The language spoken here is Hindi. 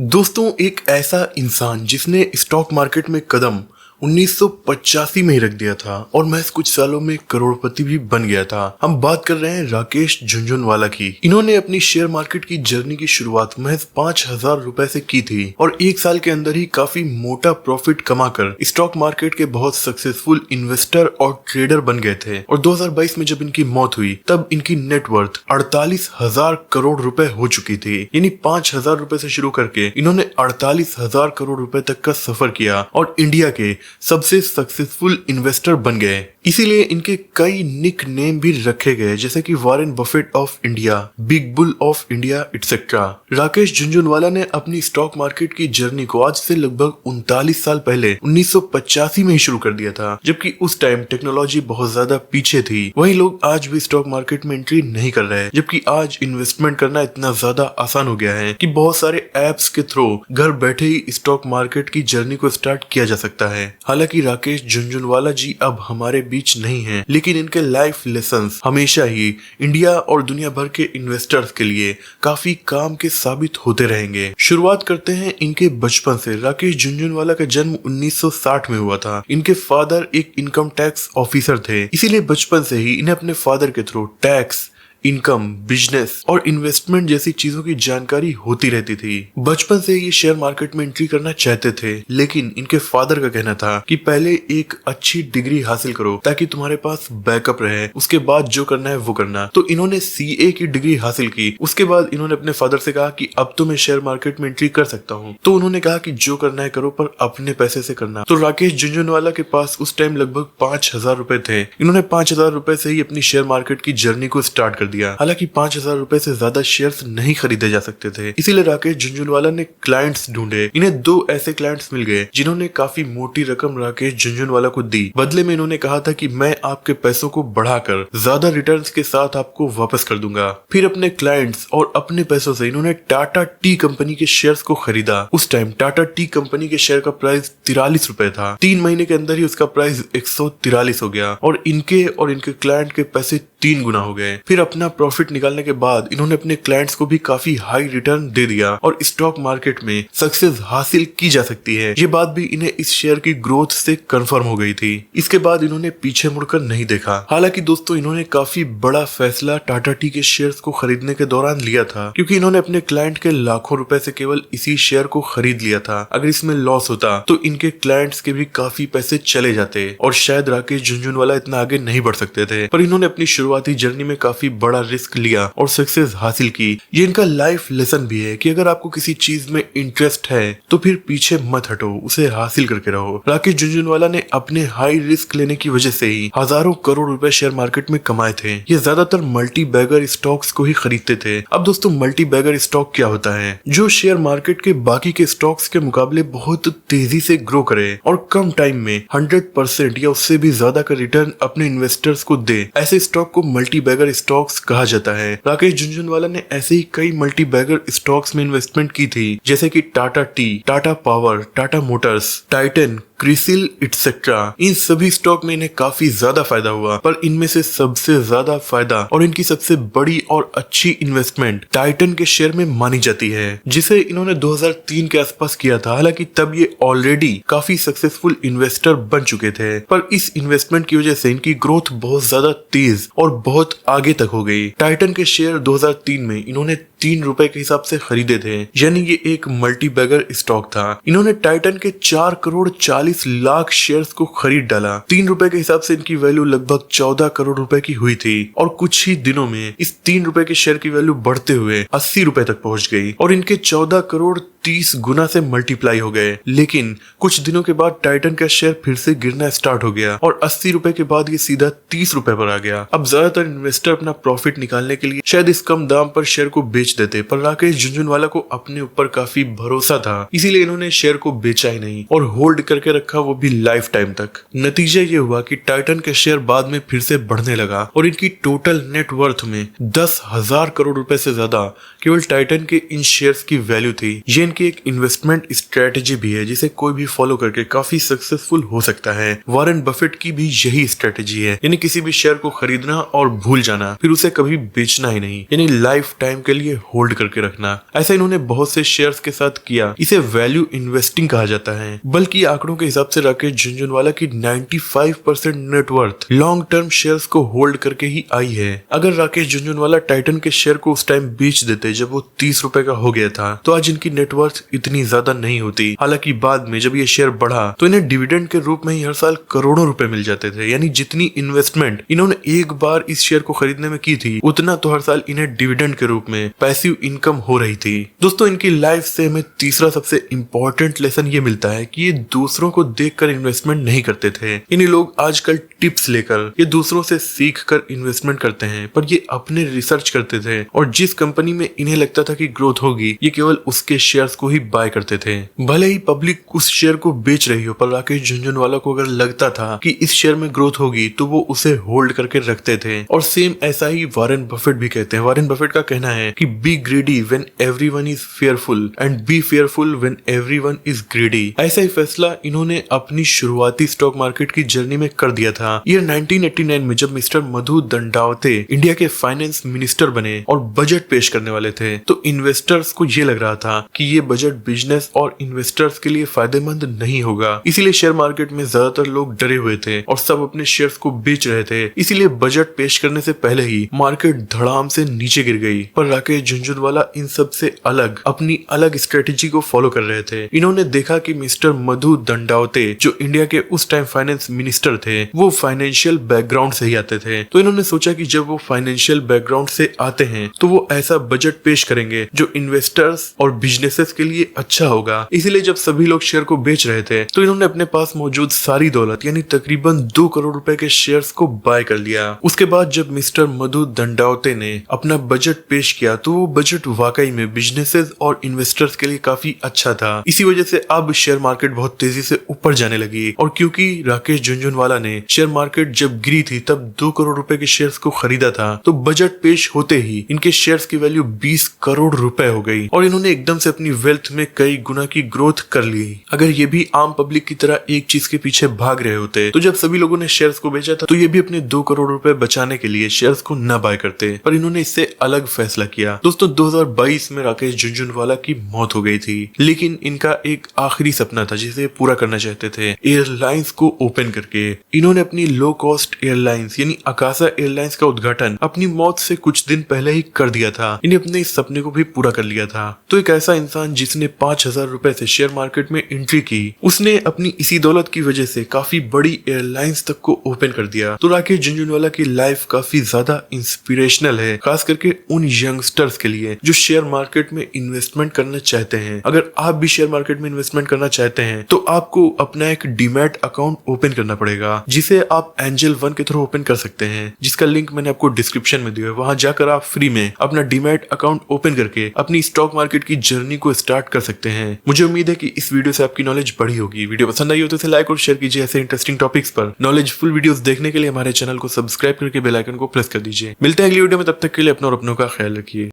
दोस्तों, एक ऐसा इंसान जिसने स्टॉक मार्केट में कदम 1985 में ही रख दिया था और महज कुछ सालों में करोड़पति भी बन गया था। हम बात कर रहे हैं राकेश झुनझुनवाला की। इन्होंने अपनी शेयर मार्केट की जर्नी की शुरुआत महज 5,000 रुपए से की थी और एक साल के अंदर ही काफी मोटा प्रॉफिट कमाकर स्टॉक मार्केट के बहुत सक्सेसफुल इन्वेस्टर और ट्रेडर बन गए थे। और 2022 में जब इनकी मौत हुई तब इनकी नेटवर्थ 48,000 करोड़ रुपए हो चुकी थी। यानी 5,000 रुपए से शुरू करके इन्होंने 48,000 करोड़ रुपए तक का सफर किया और इंडिया के सबसे सक्सेसफुल इन्वेस्टर बन गए। इसीलिए इनके कई निक नेम भी रखे गए, जैसे कि Warren Buffett of India, big bull of India etcetera. Rakesh Jhunjhunwala ने अपनी स्टॉक मार्केट की जर्नी को आज से लगभग 39 साल पहले 1985 में ही शुरू कर दिया था, जबकि उस टाइम टेक्नोलॉजी बहुत ज्यादा पीछे थी। वही लोग आज भी स्टॉक मार्केट में एंट्री नहीं कर रहे हैं, जबकि आज इन्वेस्टमेंट करना इतना ज्यादा आसान हो गया है कि बहुत सारे एप्स के थ्रू घर बैठे ही स्टॉक मार्केट की जर्नी को स्टार्ट किया जा सकता है। हालांकि राकेश झुनझुनवाला जी अब हमारे बीच नहीं हैं, लेकिन इनके लाइफ लेसन्स हमेशा ही इंडिया और दुनिया भर के इन्वेस्टर्स के लिए काफी काम के साबित होते रहेंगे। शुरुआत करते हैं इनके बचपन से। राकेश झुनझुनवाला का जन्म 1960 में हुआ था। इनके फादर एक इनकम टैक्स ऑफिसर थे, इसीलिए बचपन से ही इन्हें अपने फादर के थ्रू टैक्स, इनकम, बिजनेस और इन्वेस्टमेंट जैसी चीजों की जानकारी होती रहती थी। बचपन से ये शेयर मार्केट में एंट्री करना चाहते थे, लेकिन इनके फादर का कहना था कि पहले एक अच्छी डिग्री हासिल करो ताकि तुम्हारे पास बैकअप रहे, उसके बाद जो करना है वो करना। तो इन्होंने सीए की डिग्री हासिल की। उसके बाद इन्होंने अपने फादर से कहा कि अब तो मैं शेयर मार्केट में एंट्री कर सकता हूँ। तो उन्होंने कहा कि जो करना है करो, पर अपने पैसे से करना। तो राकेश झुनझुनवाला के पास उस टाइम लगभग 5,000 रुपए थे। इन्होंने 5,000 रुपए से ही अपनी शेयर मार्केट की जर्नी को स्टार्ट कर दिया। हालांकि 5,000 रुपए से ज्यादा शेयर्स नहीं खरीदे जा सकते थे, इसीलिए राकेश झुनझुनवाला ने क्लाइंट्स ढूंढे। इन्हें 2 ऐसे क्लाइंट्स मिल गए जिन्होंने काफी मोटी रकम राकेश झुनझुनवाला को दी। बदले में इन्होंने कहा था कि मैं आपके पैसों को बढ़ाकर ज्यादा रिटर्न्स के साथ आपको वापस कर दूंगा। फिर अपने क्लाइंट्स और अपने पैसों से इन्होंने टाटा टी कंपनी के शेयर्स को खरीदा। उस टाइम टाटा टी कंपनी के शेयर का प्राइस 43 रुपए था। 3 महीने के अंदर ही उसका प्राइस 143 हो गया और इनके क्लाइंट के पैसे 3 गुना हो गए। फिर अपना प्रॉफिट निकालने के बाद इन्होंने अपने क्लाइंट्स को भी काफी हाई रिटर्न दे दिया और स्टॉक मार्केट में सक्सेस हासिल की जा सकती है, ये बात भी इन्हें इस शेयर की ग्रोथ से कंफर्म हो गई थी। इसके बाद इन्होंने पीछे मुड़कर नहीं देखा। हालांकि दोस्तों, इन्होंने काफी बड़ा फैसला टाटा टी के शेयर्स को खरीदने के दौरान लिया था, क्योंकि इन्होंने अपने क्लाइंट के लाखों रुपए से केवल इसी शेयर को खरीद लिया था। अगर इसमें लॉस होता तो इनके क्लाइंट्स के भी काफी पैसे चले जाते और शायद राकेश झुनझुनवाला इतना आगे नहीं बढ़ सकते थे। पर इन्होंने अपनी शुरुआती जर्नी में काफी बड़ा रिस्क लिया और सक्सेस हासिल की। ये इनका लाइफ लेसन भी है कि अगर आपको किसी चीज में इंटरेस्ट है तो फिर पीछे मत हटो, उसे हासिल करके रहो। राकेश झुनझुनवाला ने अपने हाई रिस्क लेने की वजह से ही हजारों करोड़ रुपए शेयर मार्केट में कमाए थे। ये ज्यादातर मल्टी बैगर स्टॉक्स को ही खरीदते थे। अब दोस्तों, मल्टी बैगर स्टॉक क्या होता है? जो शेयर मार्केट के बाकी के स्टॉक्स के मुकाबले बहुत तेजी से ग्रो करे और कम टाइम में 100% या उससे भी ज्यादा का रिटर्न अपने इन्वेस्टर्स को दे, ऐसे स्टॉक को मल्टी बैगर स्टॉक्स कहा जाता है। राकेश झुनझुनवाला ने ऐसे ही कई मल्टी बैगर स्टॉक्स में इन्वेस्टमेंट की थी, जैसे कि Tata Tea, Tata Power, Tata Motors, Titan, CRISIL et cetera. इन सभी स्टॉक में इन्हें काफी ज्यादा फायदा हुआ, पर इनमें से सबसे ज्यादा फायदा और इनकी सबसे बड़ी और अच्छी इन्वेस्टमेंट टाइटन के शेयर में मानी जाती है, जिसे इन्होंने 2003 के आसपास किया था। हालांकि तब ये ऑलरेडी काफी सक्सेसफुल इन्वेस्टर बन चुके थे, पर इस इन्वेस्टमेंट की वजह से इनकी ग्रोथ बहुत ज्यादा तेज और बहुत आगे तक हो गई। टाइटन के शेयर 2003 में इन्होंने 3 रुपए के हिसाब से खरीदे थे, यानी ये एक मल्टी बैगर स्टॉक था। इन्होंने टाइटन के 4 करोड़ 40 लाख शेयर्स को खरीद डाला। 3 रुपए के हिसाब से इनकी वैल्यू लगभग 14 करोड़ रुपए की हुई थी और कुछ ही दिनों में इस 3 रुपए के शेयर की वैल्यू बढ़ते हुए 80 रुपए तक पहुंच गई और इनके 14 करोड़ 30 गुना से मल्टीप्लाई हो गए। लेकिन कुछ दिनों के बाद टाइटन का शेयर फिर से गिरना स्टार्ट हो गया और 80 रुपए के बाद ये सीधा 30 रुपए पर आ गया। अब ज्यादातर इन्वेस्टर अपना प्रॉफिट निकालने के लिए शायद इस कम दाम पर शेयर को बेच देते, पर राकेश झुनझुनवाला को अपने ऊपर काफी भरोसा था, इसीलिए इन्होंने शेयर को बेचा ही नहीं और होल्ड करके रखा, वो भी लाइफ टाइम तक। नतीजा ये हुआ कि टाइटन का शेयर बाद में फिर से बढ़ने लगा और इनकी टोटल नेटवर्थ में 10,000 करोड़ रुपए से ज्यादा केवल टाइटन के इन शेयर्स की वैल्यू थी। ये इनकी एक इन्वेस्टमेंट स्ट्रेटेजी भी है जिसे कोई भी फॉलो करके काफी सक्सेसफुल हो सकता है। वॉरेन बफेट की भी यही स्ट्रेटेजी है, यानी किसी भी शेयर को खरीदना और भूल जाना, फिर उसे कभी बेचना ही नहीं, यानी लाइफ टाइम के लिए होल्ड करके रखना। ऐसा इन्होंने बहुत से शेयर्स के साथ किया। इसे वैल्यू इन्वेस्टिंग कहा जाता है। बल्कि आंकड़ों के हिसाब से राकेश झुनझुनवाला की 95% नेटवर्थ लॉन्ग टर्म शेयर्स को होल्ड करके ही आई है। अगर राकेश झुनझुनवाला टाइटन के शेयर को उस टाइम बेच देते जब वो 30 रुपए का हो गया था, तो आज इनकी नेटवर्थ इतनी ज्यादा नहीं होती। हालांकि बाद में जब ये शेयर बढ़ा तो इन्हें डिविडेंड के रूप में ही हर साल करोड़ों रुपए मिल जाते थे। यानी जितनी इन्वेस्टमेंट इन्होंने एक बार इस शेयर को खरीदने में की थी, उतना तो हर साल इन्हें डिविडेंड के रूप में पैसिव इनकम हो रही थी। दोस्तों, इनकी लाइफ से हमें तीसरा सबसे इंपॉर्टेंट लेसन ये मिलता है कि ये दूसरों को देखकर इन्वेस्टमेंट नहीं करते थे। इन्हीं लोग आजकल टिप्स लेकर ये दूसरों से सीख कर इन्वेस्टमेंट करते हैं, पर ये अपने रिसर्च करते थे और जिस कंपनी में इन्हें लगता था कि ग्रोथ होगी, ये केवल उसके शेयर्स को ही बाय करते थे। भले ही पब्लिक उस शेयर को बेच रही हो, पर राकेश झुनझुनवाला को अगर लगता था कि इस शेयर में ग्रोथ होगी तो वो उसे होल्ड करके रखते थे। और सेम ऐसा ही वॉरेन बफेट भी कहते हैं। वॉरेन बफेट का कहना है कि B greedy when everyone is fearful and B fearful when everyone is greedy. ऐसा ही फैसला इन्होंने अपनी शुरुआती स्टॉक मार्केट की जर्नी में कर दिया था। ईयर 1989 में जब मिस्टर मधु दंडावते इंडिया के फाइनेंस मिनिस्टर बने और बजट पेश करने वाले थे, तो इन्वेस्टर्स को ये लग रहा था कि ये बजट बिजनेस और इन्वेस्टर्स के लिए फायदेमंद नहीं होगा। इसीलिए शेयर मार्केट में ज्यादातर लोग डरे हुए थे और सब अपने शेयर्स को बेच रहे थे। इसीलिए बजट पेश करने से पहले ही मार्केट धड़ाम से नीचे गिर गई। पर राकेश झुनझुनवाला इन सब से अलग अपनी अलग स्ट्रेटेजी को फॉलो कर रहे थे। इन्होंने देखा कि मिस्टर मधु दंडावते जो इंडिया के उस टाइम फाइनेंस मिनिस्टर थे, वो फाइनेंशियल बैकग्राउंड से ही आते थे। तो इन्होंने सोचा कि जब वो फाइनेंशियल बैकग्राउंड से आते हैं तो वो ऐसा बजट पेश करेंगे जो इन्वेस्टर्स और बिजनेसेस के लिए अच्छा होगा। इसीलिए जब सभी लोग शेयर को बेच रहे थे तो इन्होंने अपने पास मौजूद सारी दौलत यानी तकरीबन 2 करोड़ रुपए के शेयर्स को बाय कर लिया। उसके बाद जब मिस्टर मधु दंडावते ने अपना बजट पेश किया तो वो बजट वाकई में बिजनेसेस और इन्वेस्टर्स के लिए काफी अच्छा था। इसी वजह से अब शेयर मार्केट बहुत तेजी से ऊपर जाने लगी। और क्योंकि राकेश झुनझुनवाला ने शेयर मार्केट जब गिरी थी तब 2 करोड़ रुपए के शेयर्स को खरीदा था, तो बजट पेश होते ही इनके शेयर्स की वैल्यू 20 करोड़ रुपए हो गई और इन्होंने एकदम से अपनी वेल्थ में कई गुना की ग्रोथ कर ली। अगर ये भी आम पब्लिक की तरह एक चीज के पीछे भाग रहे होते, तो जब सभी लोगों ने शेयर्स को बेचा था तो ये भी अपने 2 करोड़ रुपए बचाने के लिए शेयर्स को न बाय करते, पर इन्होंने इससे अलग फैसला किया। दोस्तों, 2022 में राकेश झुनझुनवाला की मौत हो गई थी, लेकिन इनका एक आखिरी सपना था जिसे पूरा करना चाहते थे, एयरलाइंस को ओपन करके। इन्होंने अपनी लो कॉस्ट एयरलाइंस यानी अकासा एयरलाइंस का उद्घाटन अपनी मौत से कुछ दिन पहले ही कर दिया था। इन्हें अपने इस सपने को भी पूरा कर लिया था। तो एक ऐसा इंसान जिसने 5,000 रुपए से शेयर मार्केट में एंट्री की, उसने अपनी इसी दौलत की वजह से काफी बड़ी एयरलाइंस तक को ओपन कर दिया। तो राकेश झुनझुनवाला की लाइफ काफी ज्यादा इंस्पिरेशनल है, खास करके उन यंगस्टर्स के लिए जो शेयर मार्केट में इन्वेस्टमेंट करना चाहते हैं। अगर आप भी शेयर मार्केट में इन्वेस्टमेंट करना चाहते हैं तो आपको अपना एक डीमैट अकाउंट ओपन करना पड़ेगा, जिसे आप एंजल वन के थ्रू ओपन कर सकते हैं, जिसका लिंक मैंने आपको डिस्क्रिप्शन में दिया है। वहां जाकर आप फ्री में अपना डीमैट अकाउंट ओपन करके अपनी स्टॉक मार्केट की जर्नी को स्टार्ट कर सकते हैं। मुझे उम्मीद है कि इस वीडियो से आपकी नॉलेज बढ़ी होगी। वीडियो पसंद आई हो तो इसे लाइक और शेयर कीजिए। ऐसे इंटरेस्टिंग टॉपिक्स पर नॉलेजफुल वीडियोस देखने के लिए हमारे चैनल को सब्सक्राइब करके बेल आइकन को प्रेस कर दीजिए। मिलते हैं अगली वीडियो में, तब तक के लिए अपना और अपनों का ख्याल रखिए।